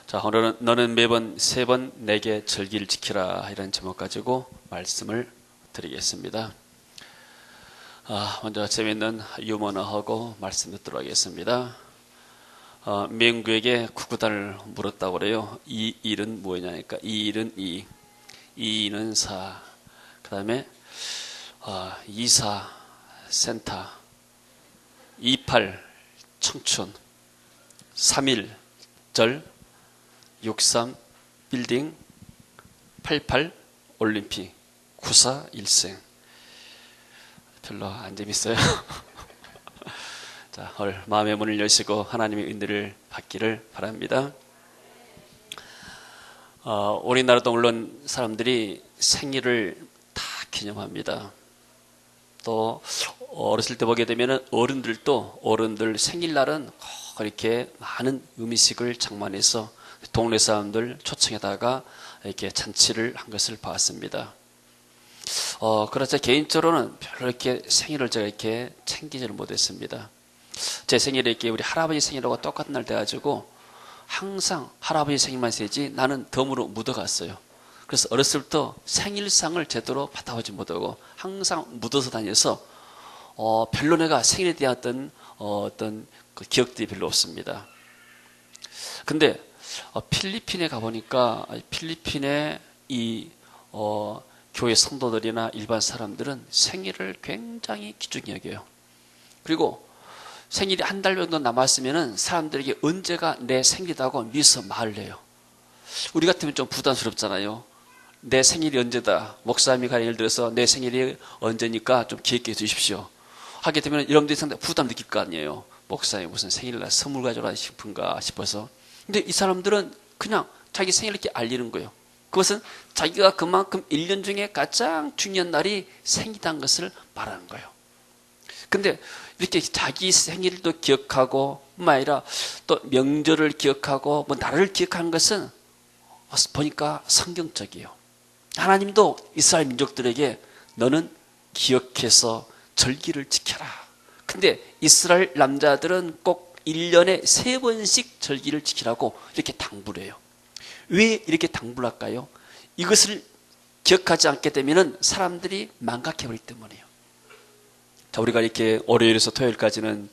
자, 오늘은 너는 매번 3번 내게 절기를 지키라 이런 제목 가지고 말씀을 드리겠습니다. 먼저 재미있는 유머나 하고 말씀 듣도록 하겠습니다. 맹구에게 구구단을 물었다고 그래요. 이 일은 뭐냐니까 이 일은 이는 사, 그 다음에 24 센터, 28 청춘, 3.1절, 63 빌딩, 88 올림픽, 94 일생. 별로 안 재밌어요. 자, 오늘 마음의 문을 여시고 하나님의 은혜를 받기를 바랍니다. 우리나라도 물론 사람들이 생일을 다 기념합니다. 또 어렸을 때 보게 되면 어른들 생일날은 꼭 이렇게 많은 음식을 장만해서 동네 사람들 초청에다가 이렇게 잔치를 한 것을 봤습니다. 그래서 개인적으로는 별로 이렇게 생일을 제가 이렇게 챙기지를 못했습니다. 제 생일이 이렇게 우리 할아버지 생일하고 똑같은 날 돼가지고 항상 할아버지 생일만 세지 나는 덤으로 묻어갔어요. 그래서 어렸을 때부터 생일상을 제대로 받아보지 못하고 항상 묻어서 다녀서 별로 내가 생일에 대한 어떤 그 기억들이 별로 없습니다. 근데 필리핀에 가보니까 필리핀의 이 교회 성도들이나 일반 사람들은 생일을 굉장히 귀중히 여겨요. 그리고 생일이 한 달 정도 남았으면 사람들에게 언제가 내 생일이라고 미서 말을 해요. 우리 같으면 좀 부담스럽잖아요. 내 생일이 언제다. 목사님이 가령 예를 들어서 내 생일이 언제니까 좀 기획해 주십시오. 하게 되면 여러분들이 상당히 부담 느낄 거 아니에요. 목사님 무슨 생일날 선물 가져라 싶은가 싶어서. 근데 이 사람들은 그냥 자기 생일을 이렇게 알리는 거예요. 그것은 자기가 그만큼 1년 중에 가장 중요한 날이 생일이라는 것을 말하는 거예요. 근데 이렇게 자기 생일도 기억하고 뿐만 아니라 또 명절을 기억하고 나라를 기억하는 것은 보니까 성경적이에요. 하나님도 이스라엘 민족들에게 너는 기억해서 절기를 지켜라. 근데 이스라엘 남자들은 꼭 1년에 3번씩 절기를 지키라고 이렇게 당부를 해요. 왜 이렇게 당부를 할까요? 이것을 기억하지 않게 되면 사람들이 망각해버리기 때문이에요. 자, 우리가 이렇게 월요일에서 토요일까지는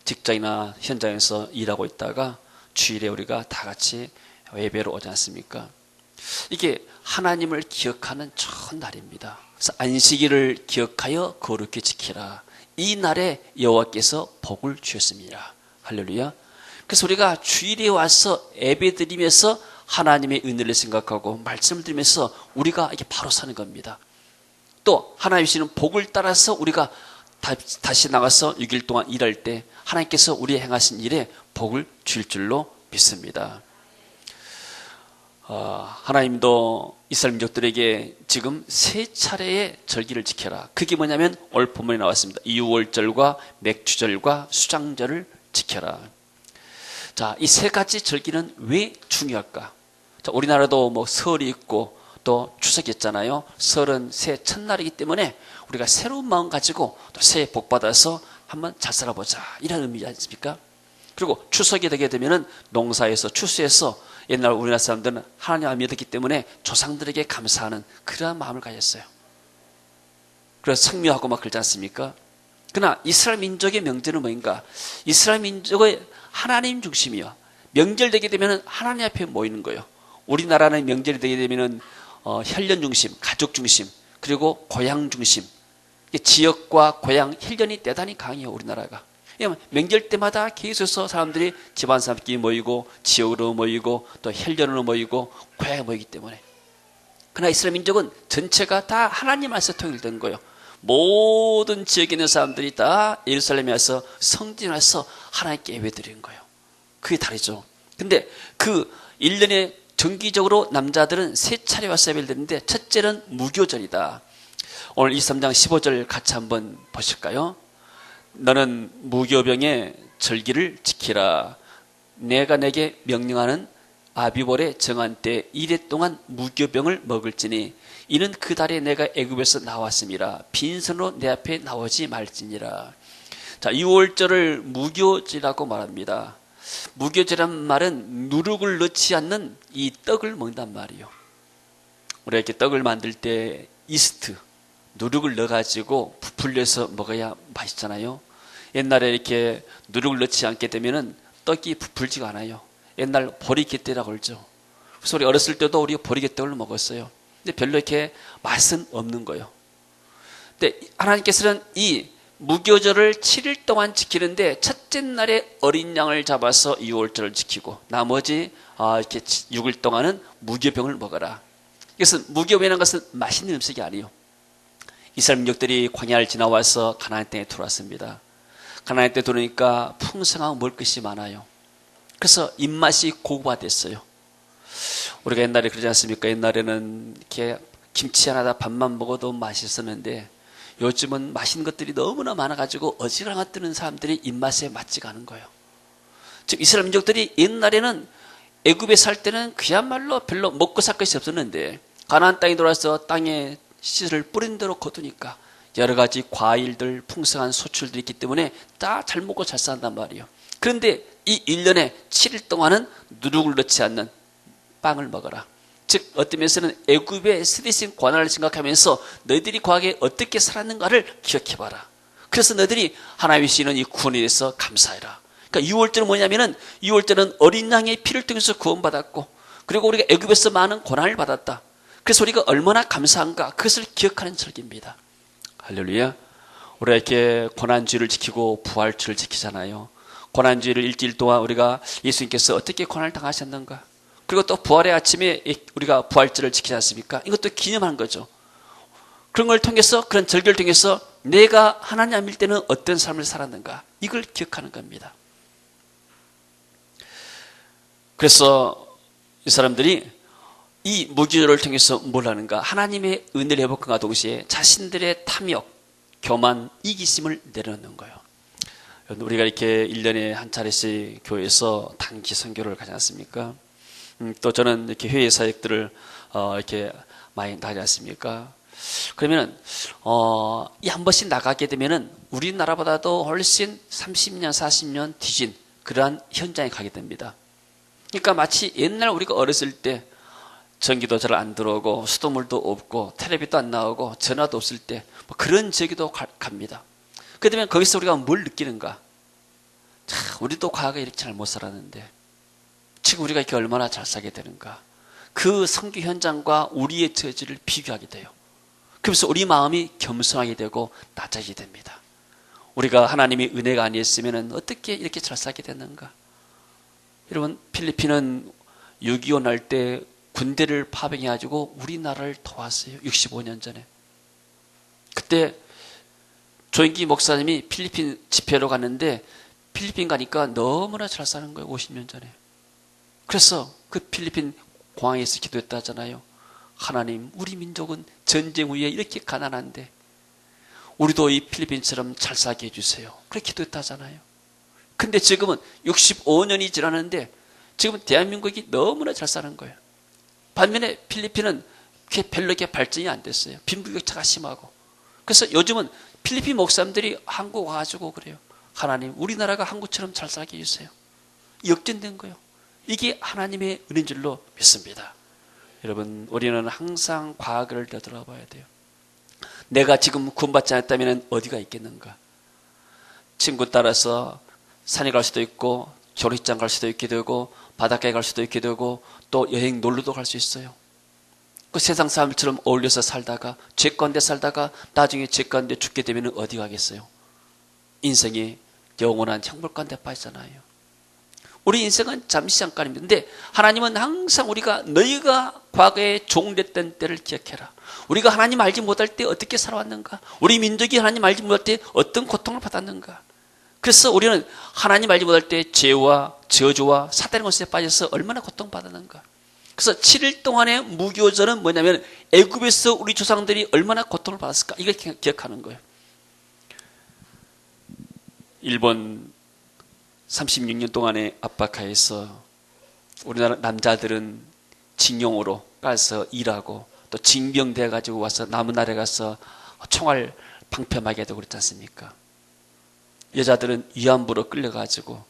직장이나 현장에서 일하고 있다가 주일에 우리가 다 같이 예배로 오지 않습니까? 이게 하나님을 기억하는 좋은 날입니다. 그래서 안식일을 기억하여 거룩히 지키라. 이 날에 여호와께서 복을 주셨습니다. 할렐루야. 그래서 우리가 주일에 와서 예배 드리면서 하나님의 은혜를 생각하고 말씀을 들으면서 우리가 이렇게 바로 사는 겁니다. 또 하나님 주시는 복을 따라서 우리가 다시 나가서 6일 동안 일할 때 하나님께서 우리 행하신 일에 복을 주실 줄로 믿습니다. 하나님도 이스라엘 민족들에게 지금 3차례의 절기를 지켜라. 그게 뭐냐면 오늘 본문에 나왔습니다. 이유월절과 맥주절과 수장절을 지켜라. 자, 이 3가지 절기는 왜 중요할까? 자, 우리나라도 설이 있고 또 추석이 있잖아요. 설은 새해 첫날이기 때문에 우리가 새로운 마음 가지고 또 새해 복 받아서 한번 잘 살아보자 이런 의미지 않습니까? 그리고 추석이 되게 되면은 농사에서 추수해서 옛날 우리나라 사람들은 하나님을 믿었기 때문에 조상들에게 감사하는 그러한 마음을 가졌어요. 그래서 성묘하고 막 그러지 않습니까? 그러나 이스라엘 민족의 명절은 뭐인가? 이스라엘 민족의 하나님 중심이요. 명절 되게 되면 하나님 앞에 모이는 거예요. 우리나라는 명절이 되게 되면 혈연 중심, 가족 중심, 그리고 고향 중심. 지역과 고향, 혈연이 대단히 강해요. 우리나라가. 명절 때마다 계속해서 사람들이 집안 사람끼리 모이고 지역으로 모이고 또 혈연으로 모이고 고향에 모이기 때문에. 그러나 이스라엘 민족은 전체가 다 하나님 안에서 통일된 거예요. 모든 지역에 있는 사람들이 다 예루살렘에 와서 성전에 와서 하나님께 예배드리는 거예요. 그게 다르죠. 근데 그 1년에 정기적으로 남자들은 3차례 와서 예배를 드리는데 첫째는 무교절이다. 오늘 23장 15절 같이 한번 보실까요? 너는 무교병의 절기를 지키라. 내가 내게 명령하는 아비볼의 정한 때 이래 동안 무교병을 먹을지니 이는 그 달에 내가 애굽에서 나왔음이라. 빈손으로 내 앞에 나오지 말지니라. 자, 6월절을 무교절이라고 말합니다. 무교절이란 말은 누룩을 넣지 않는 이 떡을 먹는단 말이에요. 우리가 이렇게 떡을 만들 때 이스트, 누룩을 넣어가지고 부풀려서 먹어야 맛있잖아요. 옛날에 이렇게 누룩을 넣지 않게 되면은 떡이 부풀지가 않아요. 옛날 보리개떡이라고 그러죠. 그래서 우리 어렸을 때도 우리가 보리개떡을 먹었어요. 근데 별로 이렇게 맛은 없는 거예요. 근데 하나님께서는 이 무교절을 7일 동안 지키는데 첫째 날에 어린 양을 잡아서 유월절을 지키고 나머지 이렇게 6일 동안은 무교병을 먹어라. 이것은 무교병이라는 것은 맛있는 음식이 아니에요. 이스라엘 민족들이 광야를 지나와서 가나안 땅에 들어왔습니다. 가나안 땅에 들어오니까 풍성하고 먹을 것이 많아요. 그래서 입맛이 고급화됐어요. 우리가 옛날에 그러지 않습니까? 옛날에는 이렇게 김치 하나다 밥만 먹어도 맛있었는데 요즘은 맛있는 것들이 너무나 많아가지고 어지간한 뜨는 사람들이 입맛에 맞지가 않은 거예요. 즉 이스라엘 민족들이 옛날에는 애굽에 살 때는 그야말로 별로 먹고 살 것이 없었는데 가나안 땅에 들어와서 땅에 씨를 뿌린 대로 거두니까 여러 가지 과일들, 풍성한 소출들이 있기 때문에 다 잘 먹고 잘 산단 말이에요. 그런데 이 1년에 7일 동안은 누룩을 넣지 않는 빵을 먹어라. 즉 어떤 면에서는 애굽의 스디신 관할을 생각하면서 너희들이 과거에 어떻게 살았는가를 기억해봐라. 그래서 너희들이 하나님이 주시는 이 구원에 대해서 감사해라. 그러니까 유월절은 뭐냐면은 유월절은 어린 양의 피를 통해서 구원받았고 그리고 우리가 애굽에서 많은 고난을 받았다. 그래서 우리가 얼마나 감사한가 그것을 기억하는 절기입니다. 할렐루야. 우리가 이렇게 고난주의를 지키고 부활주의를 지키잖아요. 고난주의를 일주일 동안 우리가 예수님께서 어떻게 고난을 당하셨는가, 그리고 또 부활의 아침에 우리가 부활절을 지키지 않습니까? 이것도 기념하는 거죠. 그런 걸 통해서, 그런 절기를 통해서 내가 하나님 안 믿을 때는 어떤 삶을 살았는가, 이걸 기억하는 겁니다. 그래서 이 사람들이 이 무교절을 통해서 뭘 하는가, 하나님의 은혜를 회복함과 동시에 자신들의 탐욕, 교만, 이기심을 내려놓는 거예요. 우리가 이렇게 1년에 한 차례씩 교회에서 단기 선교를 가지 않습니까? 또 저는 이렇게 회의 사역들을 이렇게 많이 나가지 않습니까? 그러면은 이 한 번씩 나가게 되면은 우리나라보다도 훨씬 30년, 40년 뒤진 그러한 현장에 가게 됩니다. 그러니까 마치 옛날 우리가 어렸을 때 전기도 잘 안 들어오고 수돗물도 없고 텔레비도 안 나오고 전화도 없을 때 그런 저기도 갑니다. 그러면 거기서 우리가 뭘 느끼는가? 자, 우리도 과거에 이렇게 잘 못 살았는데 지금 우리가 이렇게 얼마나 잘 살게 되는가? 그 선교 현장과 우리의 처지를 비교하게 돼요. 그러면서 우리 마음이 겸손하게 되고 낮아지게 됩니다. 우리가 하나님의 은혜가 아니었으면 어떻게 이렇게 잘 살게 됐는가? 여러분, 필리핀은 6.25 날 때 군대를 파병해가지고 우리나라를 도왔어요. 65년 전에. 그때 조인기 목사님이 필리핀 집회로 갔는데 필리핀 가니까 너무나 잘 사는 거예요. 50년 전에. 그래서 그 필리핀 공항에서 기도했다 하잖아요. 하나님, 우리 민족은 전쟁 후에 이렇게 가난한데 우리도 이 필리핀처럼 잘 살게 해주세요. 그렇게 기도했다 하잖아요. 근데 지금은 65년이 지났는데 지금 대한민국이 너무나 잘 사는 거예요. 반면에 필리핀은 별로 이렇게 발전이 안 됐어요. 빈부격차가 심하고. 그래서 요즘은 필리핀 목사님들이 한국 와가지고 그래요. 하나님, 우리나라가 한국처럼 잘 살게 해주세요. 역전된 거예요. 이게 하나님의 은혜인 줄로 믿습니다. 여러분, 우리는 항상 과거를 되돌아봐야 돼요. 내가 지금 구원받지 않았다면 어디가 있겠는가? 친구 따라서 산에 갈 수도 있고 조리장 갈 수도 있게 되고 바닷가에 갈 수도 있게 되고 또 여행 놀러도 갈 수 있어요. 그 세상 사람들처럼 어울려서 살다가 죄 가운데 살다가 나중에 죄 가운데 죽게 되면 어디 가겠어요? 인생이 영원한 형벌 가운데 빠지잖아요. 우리 인생은 잠시 잠깐입니다. 근데 하나님은 항상 우리가 너희가 과거에 종됐던 때를 기억해라. 우리가 하나님 알지 못할 때 어떻게 살아왔는가? 우리 민족이 하나님 알지 못할 때 어떤 고통을 받았는가? 그래서 우리는 하나님 알지 못할 때 죄와 저주와 사단의 것에 빠져서 얼마나 고통받았는가? 그래서 7일 동안의 무교절은 뭐냐면 애굽에서 우리 조상들이 얼마나 고통을 받았을까? 이걸 기억하는 거예요. 일본 36년 동안의 압박하에서 우리나라 남자들은 징용으로 가서 일하고 또 징병돼 가지고 와서 남은 나라에 가서 총알 방패막이 되고 그랬지 않습니까? 여자들은 위안부로 끌려가지고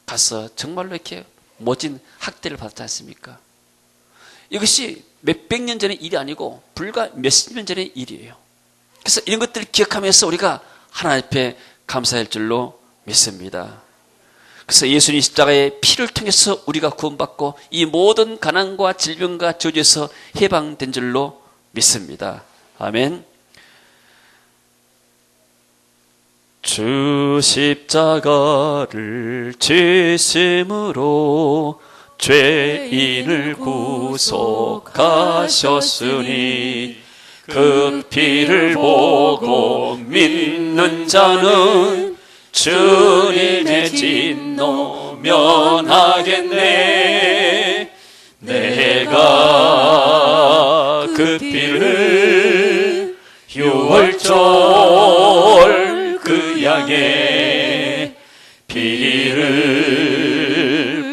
가서 정말로 이렇게 모진 학대를 받았지 않습니까? 이것이 몇백 년 전의 일이 아니고 불과 몇십 년 전의 일이에요. 그래서 이런 것들을 기억하면서 우리가 하나님 앞에 감사할 줄로 믿습니다. 그래서 예수님 십자가의 피를 통해서 우리가 구원받고 이 모든 가난과 질병과 저주에서 해방된 줄로 믿습니다. 아멘. 주 십자가를 지심으로 죄인을 구속하셨으니 그 피를 보고 믿는 자는 주님의 진노 면하겠네. 내가 그 피를 유월절 그 양의 피를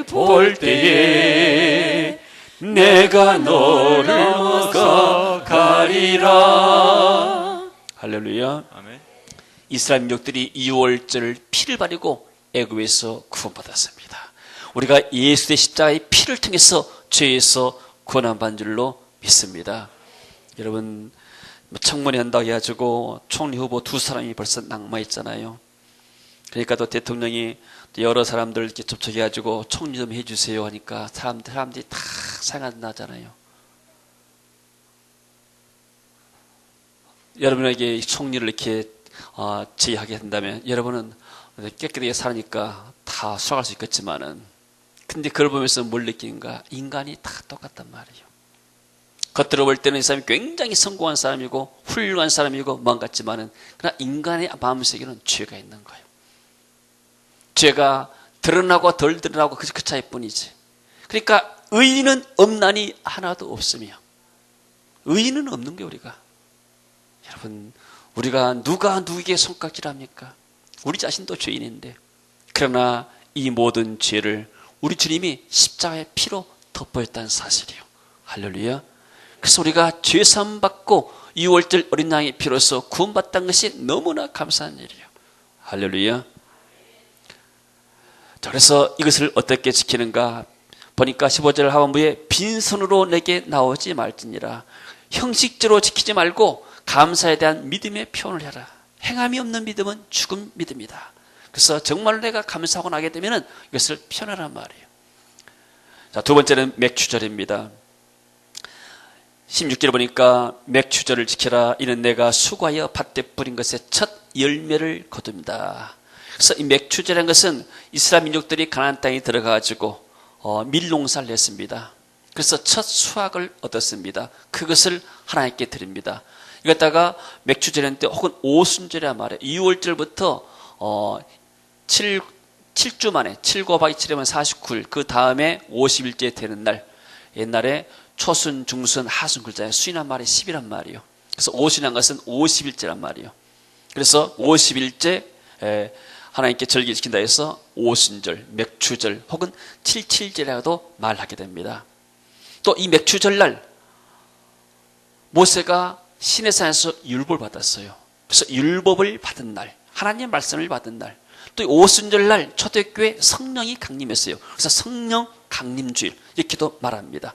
볼 때에 내가 너를 먹어가리라. 할렐루야. 아멘. 이스라엘 민족들이 유월절 피를 바르고 애굽에서 구원받았습니다. 우리가 예수의 십자가의 피를 통해서 죄에서 구원받은 줄로 믿습니다. 여러분, 청문회 한다고 해가지고 총리 후보 두 사람이 벌써 낙마했잖아요. 그러니까 또 대통령이 여러 사람들 이렇게 접촉해가지고 총리 좀 해주세요 하니까 사람들이 다 생각나잖아요. 여러분에게 총리를 이렇게 제의하게 된다면 여러분은 깨끗하게 사니까 다 수락할 수 있겠지만은, 근데 그걸 보면서 뭘 느끼는가? 인간이 다 똑같단 말이에요. 겉으로 볼 때는 이 사람이 굉장히 성공한 사람이고 훌륭한 사람이고 뭔 같지만은, 그러나 인간의 마음속에는 죄가 있는 거예요. 죄가 드러나고 덜 드러나고 그 차이뿐이지. 그러니까 의인은 없나니 하나도 없으며, 의인은 없는 거예요. 우리가, 여러분, 우리가 누가 누구에게 손가락질합니까? 우리 자신도 죄인인데, 그러나 이 모든 죄를 우리 주님이 십자가의 피로 덮어였다는 사실이에요. 할렐루야. 그래서 우리가 죄사함 받고 유월절 어린 양의 피로서 구원받다는 것이 너무나 감사한 일이에요. 할렐루야. 자, 그래서 이것을 어떻게 지키는가 보니까 15절 하반부에 빈손으로 내게 나오지 말지니라. 형식적으로 지키지 말고 감사에 대한 믿음의 표현을 해라. 행함이 없는 믿음은 죽은 믿음이다. 그래서 정말로 내가 감사하고 나게 되면 이것을 표현하란 말이에요. 자, 두 번째는 맥추절입니다. 16절에 보니까 맥추절을 지켜라. 이는 내가 수고하여 밭에 뿌린 것의 첫 열매를 거둡니다. 그래서 이 맥추절이라는 것은 이스라엘 민족들이 가나안 땅에 들어가가지고 밀농사를 했습니다. 그래서 첫 수확을 얻었습니다. 그것을 하나님께 드립니다. 이것다가 맥추절인데 혹은 오순절이라 말해요. 2월절부터 7주 만에 7 곱하기 7이면 49일, 그 다음에 50일째 되는 날, 옛날에 초순, 중순, 하순 글자에 수인한 말이 10이란 말이에요. 그래서 오순이란 것은 50일째란 말이에요. 그래서 50일째 하나님께 절기지킨다 해서 오순절, 맥추절 혹은 칠칠절이라고도 말하게 됩니다. 또 이 맥추절날 모세가 시내산에서 율법을 받았어요. 그래서 율법을 받은 날, 하나님의 말씀을 받은 날, 또 오순절날 초대교회 성령이 강림했어요. 그래서 성령 강림주일 이렇게도 말합니다.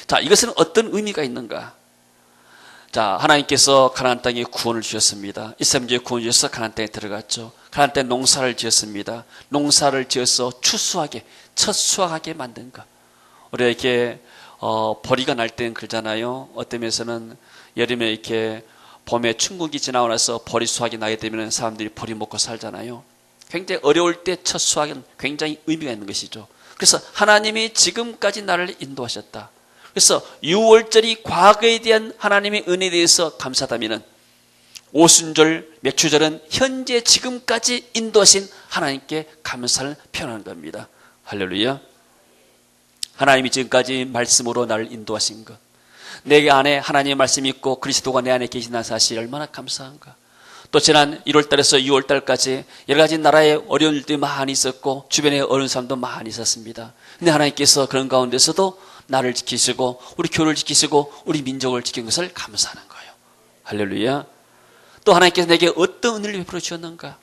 자, 이것은 어떤 의미가 있는가? 자, 하나님께서 가나안 땅에 구원을 주셨습니다. 이스라엘에 구원을 주셔서 가나안 땅에 들어갔죠. 가나안 땅에 농사를 지었습니다. 농사를 지어서 추수하게, 첫 수확하게 만든 것. 우리가 이렇게 벌이가 날 때는 그러잖아요. 어떤 면에서는 여름에 이렇게 봄에 춘국이 지나고 나서 벌이 수확이 나게 되면 사람들이 벌이 먹고 살잖아요. 굉장히 어려울 때 첫 수확은 굉장히 의미가 있는 것이죠. 그래서 하나님이 지금까지 나를 인도하셨다. 그래서 유월절이 과거에 대한 하나님의 은혜에 대해서 감사하다면 오순절, 맥추절은 현재 지금까지 인도하신 하나님께 감사를 표현하는 겁니다. 할렐루야. 하나님이 지금까지 말씀으로 나를 인도하신 것, 내 안에 하나님의 말씀이 있고 그리스도가 내 안에 계신다는 사실 얼마나 감사한가. 또 지난 1월달에서 6월달까지 여러 가지 나라에 어려운 일들이 많이 있었고 주변에 어려운 사람도 많이 있었습니다. 근데 하나님께서 그런 가운데서도 나를 지키시고 우리 교회를 지키시고 우리 민족을 지킨 것을 감사하는 거예요. 할렐루야. 또 하나님께서 내게 어떤 은혜를 베풀어 주셨는가.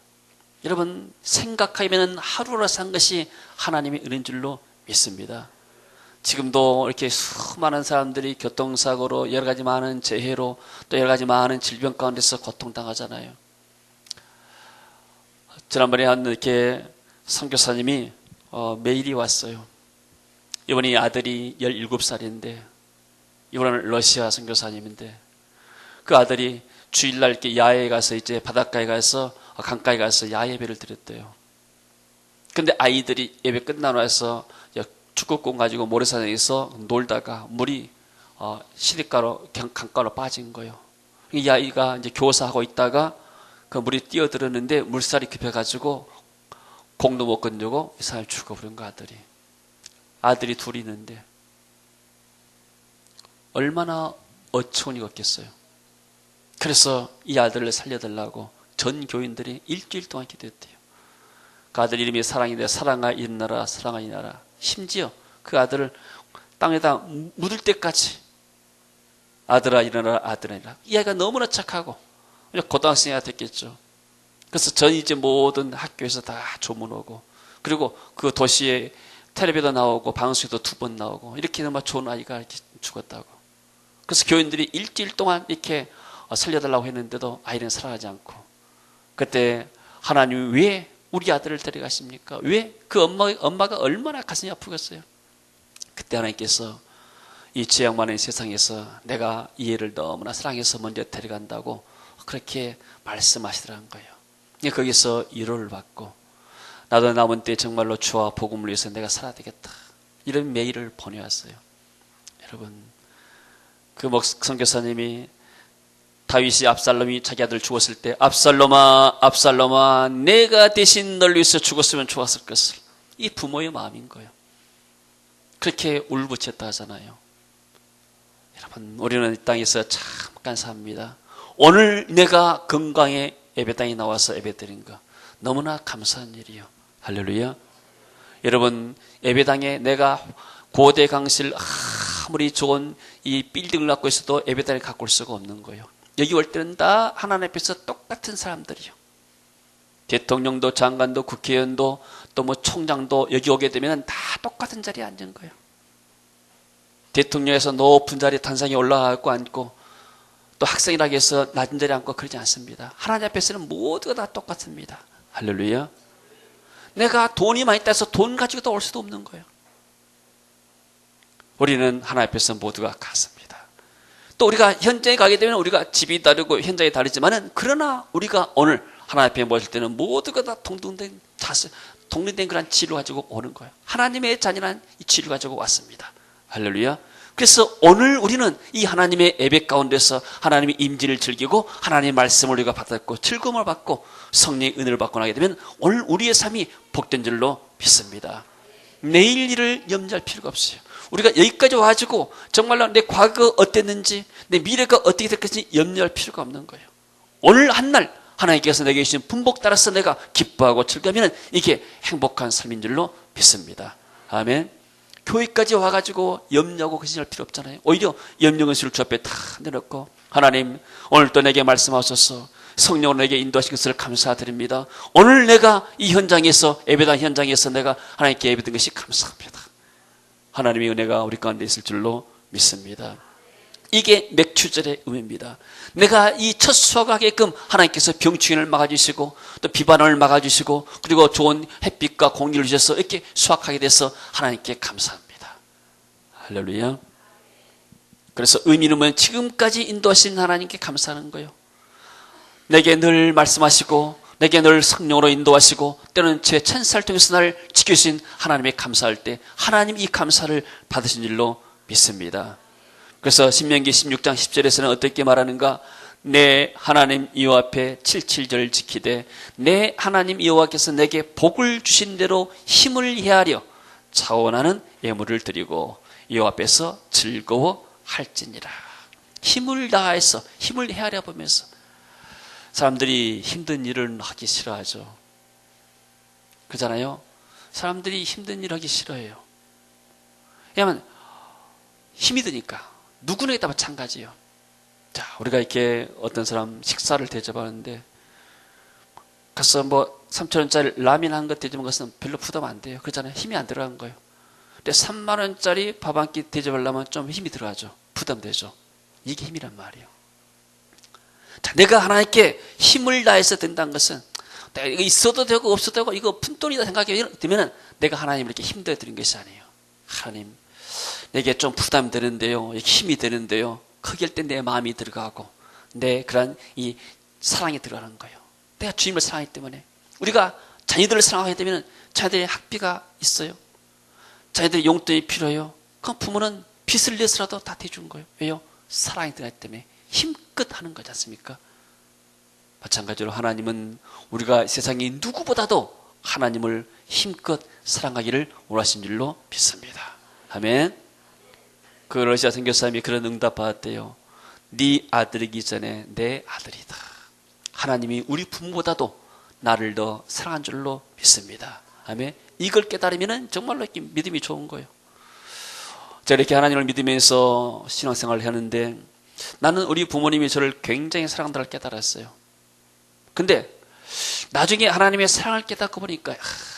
여러분 생각하면 하루로 산 것이 하나님의 은혜인 줄로 믿습니다. 지금도 이렇게 수많은 사람들이 교통사고로 여러 가지 많은 재해로 또 여러 가지 많은 질병 가운데서 고통당하잖아요. 지난번에 한 이렇게 선교사님이 메일이 왔어요. 이번이 아들이 17살인데 이번은 러시아 선교사님인데 그 아들이 주일날 이렇게 야외에 가서 이제 바닷가에 가서 강가에 가서 야예배를 드렸대요. 근데 아이들이 예배 끝나고 나서 축구공 가지고 모래사장에서 놀다가 물이 시냇가로 강가로 빠진 거예요. 이 아이가 이제 교사하고 있다가 그 물이 뛰어들었는데 물살이 급해가지고 공도 못 건지고 이 사람이 죽어버린 거 아들이 둘이 있는데 얼마나 어처구니가 없겠어요. 그래서 이 아들을 살려달라고 전 교인들이 일주일 동안 기도했대요. 그 아들 이름이 사랑인데 사랑아 일어나라 사랑아 일어나라. 심지어 그 아들을 땅에다 묻을 때까지 아들아 일어나라 아들아 일어나라. 이 아이가 너무나 착하고 고등학생이 됐겠죠. 그래서 전 이제 모든 학교에서 다 조문 오고 그리고 그 도시에 텔레비도 나오고 방송에도 2번 나오고 이렇게 너무 좋은 아이가 이렇게 죽었다고. 그래서 교인들이 일주일 동안 이렇게 살려달라고 했는데도 아이는 살아가지 않고 그때 하나님이 왜 우리 아들을 데려가십니까? 왜 그 엄마가 얼마나 가슴이 아프겠어요? 그때 하나님께서 이 죄악 많은 세상에서 내가 이 애를 너무나 사랑해서 먼저 데려간다고 그렇게 말씀하시더라는 거예요. 거기서 위로를 받고 나도 남은 때 정말로 주와 복음을 위해서 내가 살아야 되겠다. 이런 메일을 보내왔어요. 여러분 그 선교사님이 다윗이 압살롬이 자기 아들 죽었을 때 압살롬아 압살롬아 내가 대신 널 위해서 죽었으면 좋았을 것을 이 부모의 마음인 거예요. 그렇게 울부짖었다 하잖아요. 여러분 우리는 이 땅에서 참 감사합니다. 오늘 내가 건강에 예배당에 나와서 예배드린 거 너무나 감사한 일이요. 할렐루야. 여러분 예배당에 내가 고대 강실 아무리 좋은 이 빌딩을 갖고 있어도 예배당을 갖고 올 수가 없는 거예요. 여기 올 때는 다 하나님 앞에서 똑같은 사람들이요. 대통령도 장관도 국회의원도 또 뭐 총장도 여기 오게 되면 다 똑같은 자리에 앉은 거예요. 대통령에서 높은 자리에 단상에 올라가고 앉고 또 학생이라고 해서 낮은 자리에 앉고 그러지 않습니다. 하나님 앞에서는 모두가 다 똑같습니다. 할렐루야. 내가 돈이 많이 있다 해서 돈 가지고도 올 수도 없는 거예요. 우리는 하나님 앞에서 모두가 같습니다. 또 우리가 현장에 가게 되면 우리가 집이 다르고 현장이 다르지만은 그러나 우리가 오늘 하나님 앞에 모실 때는 모두가 다 동등된 자세, 동등된 그런 지를 가지고 오는 거예요. 하나님의 잔인한 이 지를 가지고 왔습니다. 할렐루야. 그래서 오늘 우리는 이 하나님의 예배 가운데서 하나님의 임재를 즐기고 하나님의 말씀을 우리가 받았고 즐거움을 받고 성령의 은혜를 받고 나게 되면 오늘 우리의 삶이 복된 줄로 믿습니다. 내일 일을 염려할 필요가 없어요. 우리가 여기까지 와가지고 정말로 내 과거 어땠는지 내 미래가 어떻게 될 것인지 염려할 필요가 없는 거예요. 오늘 한날 하나님께서 내게 주신 분복 따라서 내가 기뻐하고 즐거우면 이게 행복한 삶인 줄로 믿습니다. 아멘. 교회까지 와가지고 염려하고 근심할 필요 없잖아요. 오히려 염려 근심을 주 앞에 다 내놓고 하나님 오늘 또 내게 말씀하셔서 성령으로 내게 인도하신 것을 감사드립니다. 오늘 내가 이 현장에서 예배당 현장에서 내가 하나님께 예배드린 것이 감사합니다. 하나님의 은혜가 우리 가운데 있을 줄로 믿습니다. 이게 맥추절의 의미입니다. 내가 이 첫 수확하게끔 하나님께서 병충해를 막아주시고 또 비바람을 막아주시고 그리고 좋은 햇빛과 공기를 주셔서 이렇게 수확하게 돼서 하나님께 감사합니다. 할렐루야. 그래서 의미는 뭐냐면 지금까지 인도하신 하나님께 감사하는 거예요. 내게 늘 말씀하시고 내게 늘 성령으로 인도하시고 때로는 제 천사를 통해서 날 지켜주신 하나님에 감사할 때 하나님 이 감사를 받으신 줄로 믿습니다. 그래서 신명기 16장 10절에서는 어떻게 말하는가? 내 하나님 여호와 앞에 77절 지키되 내 하나님 여호와께서 내게 복을 주신 대로 힘을 헤아려 차원하는 예물을 드리고 여호와 앞에서 즐거워할지니라. 힘을 다해서 힘을 헤아려 보면서 사람들이 힘든 일을 하기 싫어하죠. 그렇잖아요. 사람들이 힘든 일을 하기 싫어해요. 왜냐하면 힘이 드니까. 누구나 다 마찬가지예요. 자, 우리가 이렇게 어떤 사람 식사를 대접하는데 가서 뭐 3,000원짜리 라면 한 것 대접한 것은 별로 부담 안 돼요. 그렇잖아요. 힘이 안 들어간 거예요. 근데 3만 원짜리 밥 한 끼 대접하려면 좀 힘이 들어가죠. 부담되죠. 이게 힘이란 말이에요. 자, 내가 하나님께 힘을 다해서 된다는 것은 내가 이거 있어도 되고 없어도 되고 이거 푼돈이다 생각이 되면 내가 하나님을 이렇게 힘들어 드린 것이 아니에요. 하나님, 내게 좀 부담이 되는데요. 힘이 되는데요. 거기에 때 내 마음이 들어가고 내 그런 이 사랑이 들어가는 거예요. 내가 주님을 사랑하기 때문에. 우리가 자녀들을 사랑하게 되면 자녀들의 학비가 있어요. 자녀들의 용돈이 필요해요. 그럼 부모는 빚을 내서라도 다 대준 거예요. 왜요? 사랑이 들어가기 때문에 힘껏 하는 거지 않습니까? 마찬가지로 하나님은 우리가 세상의 누구보다도 하나님을 힘껏 사랑하기를 원하신 줄로 믿습니다. 아멘. 그 러시아 선교사님이 그런 응답 받았대요. 네 아들이기 전에 내 아들이다. 하나님이 우리 부모보다도 나를 더 사랑한 줄로 믿습니다. 아멘. 이걸 깨달으면 정말로 이렇게 믿음이 좋은 거예요. 제가 이렇게 하나님을 믿으면서 신앙생활을 하는데 나는 우리 부모님이 저를 굉장히 사랑한다를 깨달았어요. 근데 나중에 하나님의 사랑을 깨닫고 보니까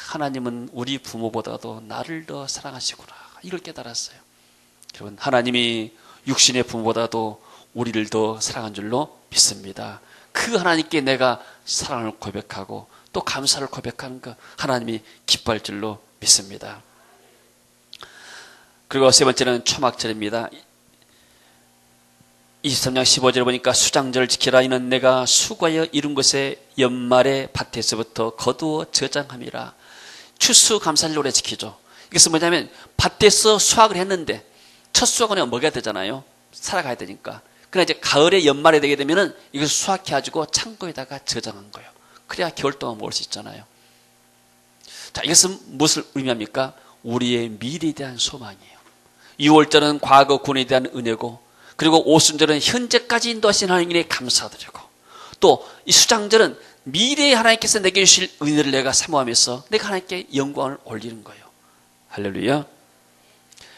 하나님은 우리 부모보다도 나를 더 사랑하시구나. 이걸 깨달았어요. 여러분, 하나님이 육신의 부모보다도 우리를 더 사랑한 줄로 믿습니다. 그 하나님께 내가 사랑을 고백하고 또 감사를 고백하는 것 하나님이 기뻐할 줄로 믿습니다. 그리고 세 번째는 초막절입니다. 23장 15절에 보니까 수장절을 지키라. 이는 내가 수고하여 이룬 것에 연말에 밭에서부터 거두어 저장함이라. 추수감사를 오래 지키죠. 이것은 뭐냐면 밭에서 수확을 했는데 첫 수확은 먹어야 되잖아요. 살아가야 되니까. 그러나 이제 가을에 연말에 되게 되면은 이것을 수확해가지고 창고에다가 저장한 거예요. 그래야 겨울 동안 먹을 수 있잖아요. 자, 이것은 무엇을 의미합니까? 우리의 미래에 대한 소망이에요. 6월절은 과거 군에 대한 은혜고, 그리고 오순절은 현재까지 인도하신 하나님께 감사드리고, 또 이 수장절은 미래에 하나님께서 내게 주실 은혜를 내가 사모하면서 내가 하나님께 영광을 올리는 거예요. 할렐루야.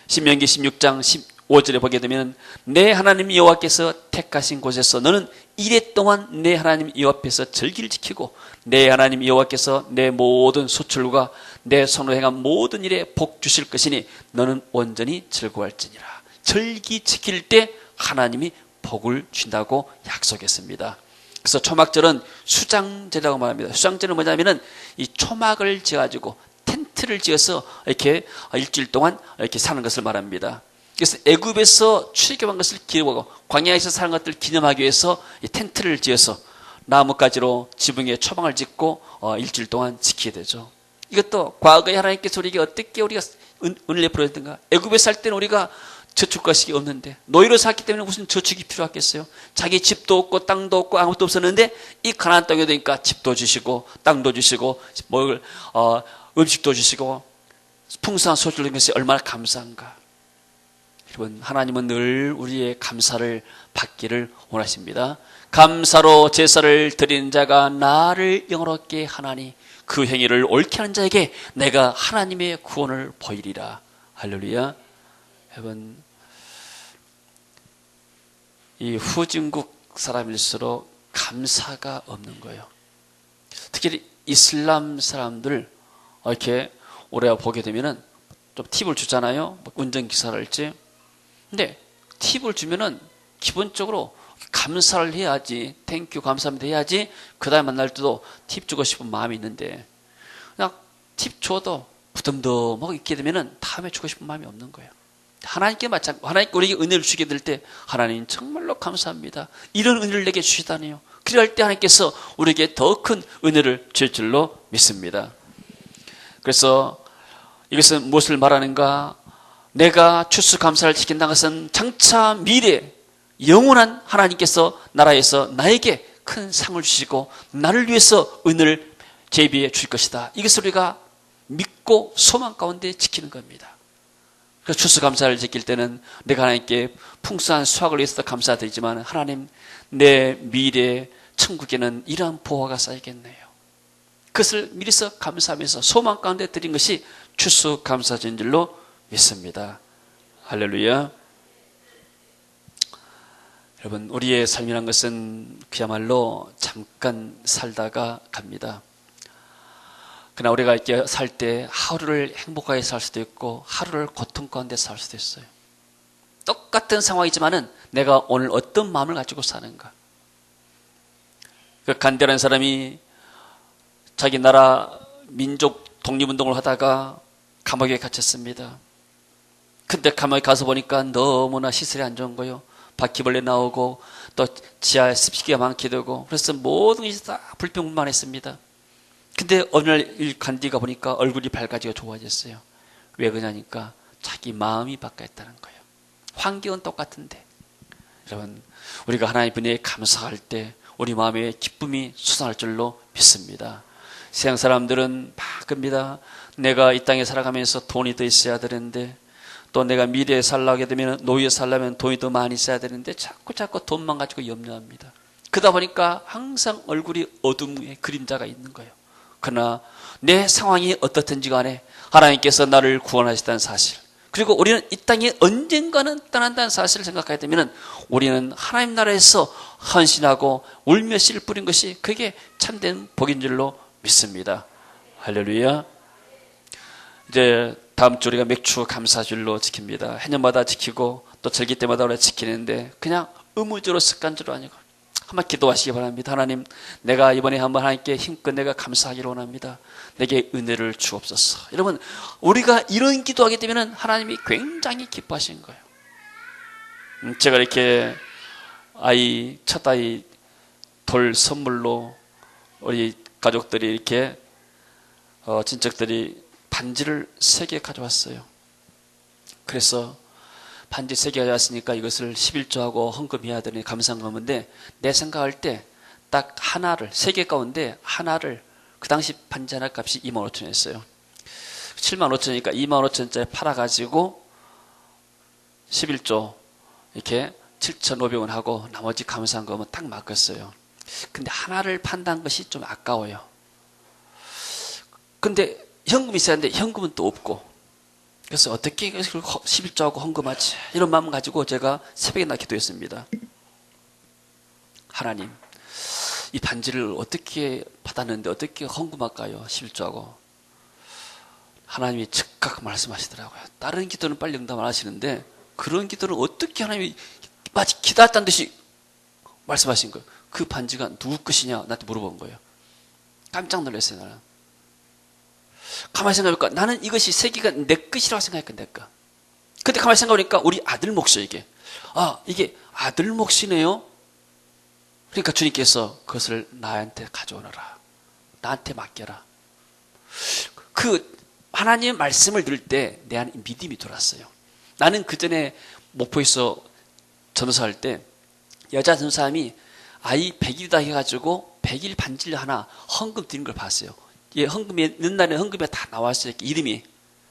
신명기 16장 15절에 보게 되면 내 하나님 여호와께서 택하신 곳에서 너는 이래 동안 내 하나님 여호와 앞에서 절기를 지키고 내 하나님 여호와께서 내 모든 소출과 내 손으로 행한 모든 일에 복 주실 것이니 너는 온전히 즐거워할지니라. 절기 지킬 때 하나님이 복을 준다고 약속했습니다. 그래서 초막절은 수장절이라고 말합니다. 수장절은 뭐냐면은 이 초막을 지어가지고 텐트를 지어서 이렇게 일주일 동안 이렇게 사는 것을 말합니다. 그래서 애굽에서 출애굽한 것을 기억하고 광야에서 사는 것들을 기념하기 위해서 이 텐트를 지어서 나뭇가지로 지붕에 초막을 짓고 일주일 동안 지키게 되죠. 이것도 과거에 하나님께서 우리에게 어떻게 우리가 은혜를 베풀었던가. 애굽에 살 때는 우리가 저축 것이 없는데 노예로 살기 때문에 무슨 저축이 필요하겠어요. 자기 집도 없고 땅도 없고 아무것도 없었는데 이 가나안 땅에 되니까 집도 주시고 땅도 주시고 먹을 음식도 주시고 풍성한 소출을 주는 것이 얼마나 감사한가. 여러분, 하나님은 늘 우리의 감사를 받기를 원하십니다. 감사로 제사를 드리는 자가 나를 영화롭게 하나니 그 행위를 옳게 하는 자에게 내가 하나님의 구원을 보이리라. 할렐루야. 여러분, 이 후진국 사람일수록 감사가 없는 거예요. 특히 이슬람 사람들 이렇게 오래 보게 되면은 좀 팁을 주잖아요. 운전기사랄지. 근데 팁을 주면은 기본적으로 감사를 해야지, 땡큐 감사합니다 해야지 그 다음에 만날 때도 팁 주고 싶은 마음이 있는데 그냥 팁 줘도 부담덤하고 있게 되면은 다음에 주고 싶은 마음이 없는 거예요. 하나님께 하나님께 우리에게 은혜를 주게 될 때 하나님 정말로 감사합니다. 이런 은혜를 내게 주시다니요. 그럴 때 하나님께서 우리에게 더 큰 은혜를 줄 줄로 믿습니다. 그래서 이것은 무엇을 말하는가? 내가 추수감사를 지킨다는 것은 장차 미래 영원한 하나님께서 나라에서 나에게 큰 상을 주시고 나를 위해서 은혜를 제비해 줄 것이다. 이것을 우리가 믿고 소망 가운데 지키는 겁니다. 그래서 추수감사를 지킬 때는 내가 하나님께 풍성한 수확을 위해서 감사드리지만 하나님, 내 미래 천국에는 이러한 보화가 쌓이겠네요. 그것을 미리서 감사하면서 소망 가운데 드린 것이 추수감사인 줄로 믿습니다. 할렐루야. 여러분, 우리의 삶이란 것은 그야말로 잠깐 살다가 갑니다. 그러나 우리가 이렇게 살 때 하루를 행복하게 살 수도 있고 하루를 고통 가운데 살 수도 있어요. 똑같은 상황이지만은 내가 오늘 어떤 마음을 가지고 사는가. 그 간디라는 사람이 자기 나라 민족 독립운동을 하다가 감옥에 갇혔습니다. 근데 감옥에 가서 보니까 너무나 시설이 안 좋은 거예요. 바퀴벌레 나오고 또 지하에 습식이 많게 되고 그래서 모든 것이 다 불평불만했습니다. 근데 어느 날 간디가 보니까 얼굴이 밝아지고 좋아졌어요. 왜 그러냐니까 자기 마음이 바뀌었다는 거예요. 환경은 똑같은데 여러분 우리가 하나님 분에 감사할 때 우리 마음에 기쁨이 솟아날 줄로 믿습니다. 세상 사람들은 막 겁니다. 내가 이 땅에 살아가면서 돈이 더 있어야 되는데 또 내가 미래에 살라게 되면 노후에 살려면 돈이 더 많이 있어야 되는데 자꾸 돈만 가지고 염려합니다. 그러다 보니까 항상 얼굴이 어둠의 그림자가 있는 거예요. 그러나 내 상황이 어떻든지 간에 하나님께서 나를 구원하셨다는 사실 그리고 우리는 이 땅에 언젠가는 떠난다는 사실을 생각하게 되면 우리는 하나님 나라에서 헌신하고 울며 씨를 뿌린 것이 그게 참된 복인 줄로 믿습니다. 할렐루야. 이제 다음 주 우리가 맥주 감사줄로 지킵니다. 해년마다 지키고 또 절기 때마다 우리가 지키는데 그냥 의무적으로 습관적으로 아니고 한번 기도하시기 바랍니다. 하나님 내가 이번에 한번 하나님께 힘껏 내가 감사하기를 원합니다. 내게 은혜를 주옵소서. 여러분 우리가 이런 기도하게 되면 하나님이 굉장히 기뻐하시는 거예요. 제가 이렇게 첫 아이 돌 선물로 우리 가족들이 이렇게 친척들이 반지를 3개 가져왔어요. 그래서 반지 3개 가져왔으니까 이것을 11조하고 헌금해야 되는 감사헌금인데 내 생각할 때 딱 하나를 3개 가운데 하나를 그 당시 반지 하나 값이 25,000원이었어요. 75,000원이니까 25,000원짜리 팔아가지고 11조 이렇게 7,500원 하고 나머지 감사헌금은 딱 맡겼어요. 근데 하나를 판다는 것이 좀 아까워요. 근데 현금이 있어야 하는데 현금은 또 없고 그래서 어떻게 11조하고 헌금하지 이런 마음 가지고 제가 새벽에 기도했습니다. 하나님 이 반지를 어떻게 받았는데 어떻게 헌금할까요? 11조하고 하나님이 즉각 말씀하시더라고요. 다른 기도는 빨리 응답 안 하시는데 그런 기도는 어떻게 하나님이 마치 기다렸다는 듯이 말씀하신 거예요. 그 반지가 누구 것이냐 나한테 물어본 거예요. 깜짝 놀랐어요. 나는 가만히 생각해보니까 나는 이것이 3개가 내 것이라고 생각했거든. 내 것. 근데 가만히 생각해보니까 우리 아들 몫이에요. 이게 아들 몫이네요. 그러니까 주님께서 그것을 나한테 가져오너라. 나한테 맡겨라. 그 하나님의 말씀을 들을 때 내 안에 믿음이 돌았어요. 나는 그 전에 목포에서 전도사할 때 여자 전도사님이 아이 100일이다 해가지고 100일 반지를 하나 헌금 드린 걸 봤어요. 예, 헌금에 넣는 날에 헌금에 다 나왔어요. 이름이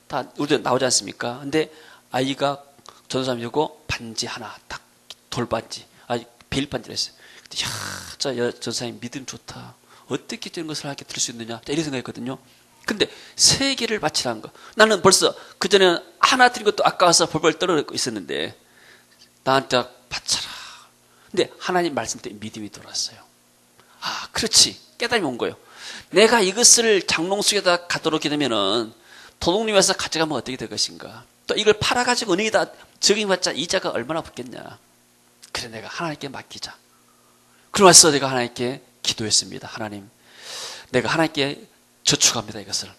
다 우리도 나오지 않습니까? 근데 아이가 전도사님이고 반지 하나 딱 돌반지, 베일 반지를 했어요. 근데 저 전도사님 믿음 좋다. 어떻게 이런 것을 하게 들 수 있느냐? 이런 생각했거든요. 근데 3개를 바치라는 거. 나는 벌써 그 전에 하나 드린 것도 아까워서 벌벌 떨어지고 있었는데 나한테 바쳐라. 근데 하나님 말씀 때문에 믿음이 돌았어요. 그렇지. 깨달음이 온 거예요. 내가 이것을 장롱 속에다 가도록 되면은 도둑님에서 가져가면 어떻게 될 것인가. 또 이걸 팔아가지고 은행에다 적용해봤자 이자가 얼마나 붙겠냐. 그래 내가 하나님께 맡기자. 그러면서 내가 하나님께 기도했습니다. 하나님 내가 하나님께 저축합니다. 이것을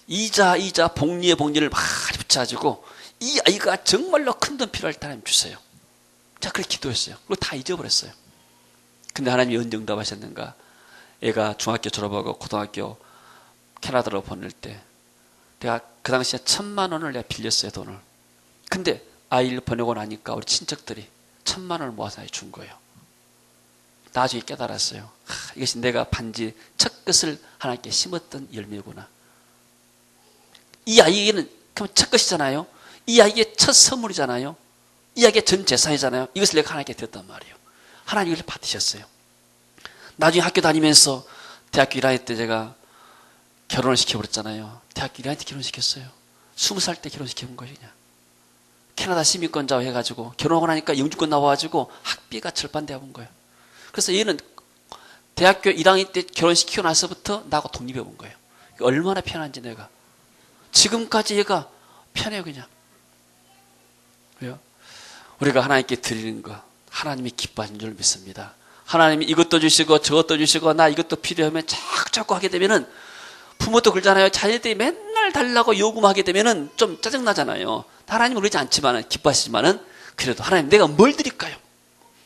이자 복리의 복리를 많이 붙여가지고 이 아이가 정말로 큰 돈 필요할 때 하나님 주세요. 자 그렇게 기도했어요. 그리고 다 잊어버렸어요. 근데 하나님이 언제 응답하셨는가. 애가 중학교 졸업하고 고등학교 캐나다로 보낼 때 내가 그 당시에 1,000,000원을 내가 빌렸어요. 돈을. 근데 아이를 보내고 나니까 우리 친척들이 1,000,000원을 모아서 준 거예요. 나중에 깨달았어요. 이것이 내가 반지 첫 것을 하나님께 심었던 열매구나. 이 아이에게는 그럼 첫 것이잖아요. 이 아이의 첫 선물이잖아요. 이 아이의 전 재산이잖아요. 이것을 내가 하나님께 드렸단 말이에요. 하나님 이걸 받으셨어요. 나중에 학교 다니면서 대학교 1학년 때 제가 결혼을 시켜버렸잖아요. 대학교 1학년 때 결혼시켰어요. 20살 때 결혼시켜본 거예요. 그냥. 캐나다 시민권자 해가지고 결혼하고 나니까 영주권 나와가지고 학비가 절반되어 본 거예요. 그래서 얘는 대학교 1학년 때 결혼시키고 나서부터 나하고 독립해 본 거예요. 얼마나 편한지 내가. 지금까지 얘가 편해요, 그냥. 왜요? 우리가 하나님께 드리는 거, 하나님이 기뻐하신 줄 믿습니다. 하나님이 이것도 주시고 저것도 주시고 나 이것도 필요하면 자꾸 하게 되면은 부모도 그러잖아요. 자녀들이 맨날 달라고 요구하게 되면은 좀 짜증나잖아요. 하나님은 그러지 않지만은, 기뻐하시지만은, 그래도 하나님 내가 뭘 드릴까요?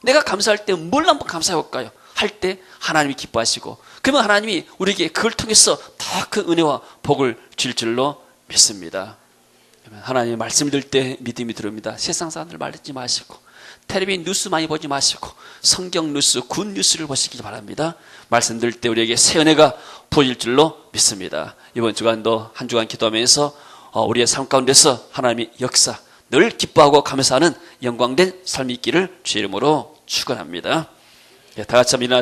내가 감사할 때 뭘 한번 감사해볼까요? 할 때 하나님이 기뻐하시고, 그러면 하나님이 우리에게 그걸 통해서 더 큰 은혜와 복을 줄 줄로 믿습니다. 하나님의 말씀 들을 때 믿음이 들어옵니다. 세상 사람들 말 듣지 마시고, 텔레비전 뉴스 많이 보지 마시고, 성경 뉴스, 굿 뉴스를 보시기 바랍니다. 말씀 들을 때 우리에게 새 은혜가 부어질 줄로 믿습니다. 이번 주간도 한 주간 기도하면서 우리의 삶 가운데서 하나님의 역사, 늘 기뻐하고 감사하는 영광된 삶이 있기를 주의 이름으로 축원합니다. 다 같이 한번 일어나서